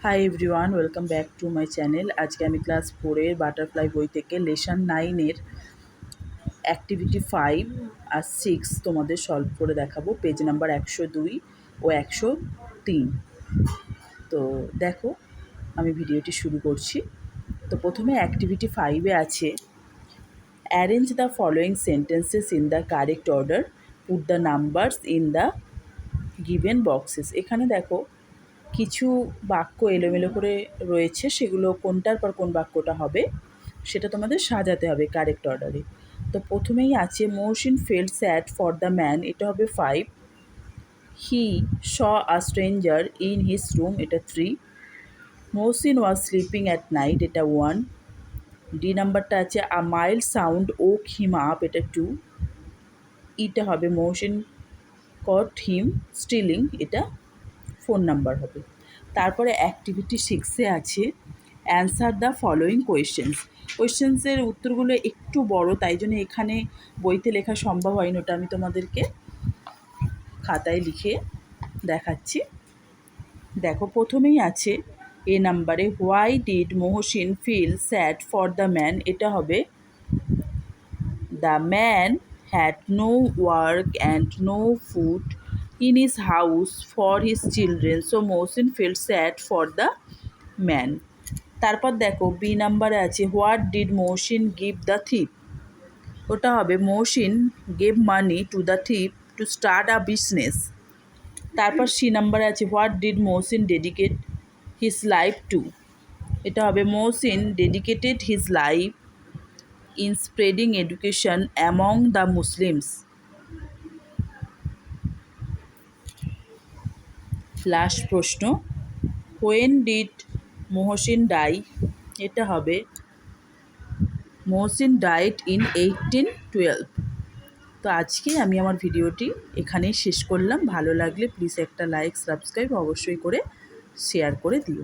Hi everyone, welcome back to my channel. আজকে আমি class 4-এর butterfly বই থেকে লেসন 9-এর অ্যাক্টিভিটি 5 আর 6 তোমাদের সলভ করে দেখাবো। পেজ নাম্বার 102 ও 103। তো দেখো, আমি ভিডিওটি শুরু করছি। তো প্রথমে অ্যাক্টিভিটি 5-এ আছে arrange the following sentences in the correct order, put the numbers in the given boxes. এখানে দেখো কিছু বাক্য এলোমেলো করে রয়েছে, সেগুলো কোনটার পর কোন বাক্যটা হবে সেটা তোমাদের সাজাতে হবে কারেক্ট অর্ডারে। তো প্রথমেই আছে Mohsin felt sad for the man, এটা হবে 5। He saw a stranger in his room, এটা 3। Mohsin was sleeping at night, এটা 1। ডি নাম্বারটা আছে a mild sound woke him up, এটা 2। ইটা হবে মহসিন কট হিম স্টিলিং, এটা 4 নাম্বার হবে। তারপরে অ্যাক্টিভিটি 6-এ আছে অ্যান্সার দ্য ফলোয়িং কোয়েশ্চেন্স। কোয়েশ্চেন্সের উত্তরগুলো একটু বড়, তাই জন্য এখানে বইতে লেখা সম্ভব হয়নি, ওটা আমি তোমাদেরকে খাতায় লিখে দেখাচ্ছি। দেখো, প্রথমেই আছে এ নাম্বারে why did Mohsin feel sad for the man, এটা হবে the man had no work and no food in his house for his children, so Mohsin felt sad for the man. তারপর দেখো বি নাম্বারে আছে what did Mohsin give the thief, ওটা হবে Mohsin gave money to the thief to start a business. তারপর C নাম্বারে আছে what did Mohsin dedicate his life to, এটা হবে Mohsin dedicated his life in spreading education among the Muslims. Last প্রশ্ন, when did Mohsin die, এটা হবে মহসিন ডাইড ইন 1812। তো আজকে আমি আমার ভিডিওটি এখানেই শেষ করলাম। ভালো লাগলে প্লিজ একটা লাইক সাবস্ক্রাইব অবশ্যই করে শেয়ার করে দিও।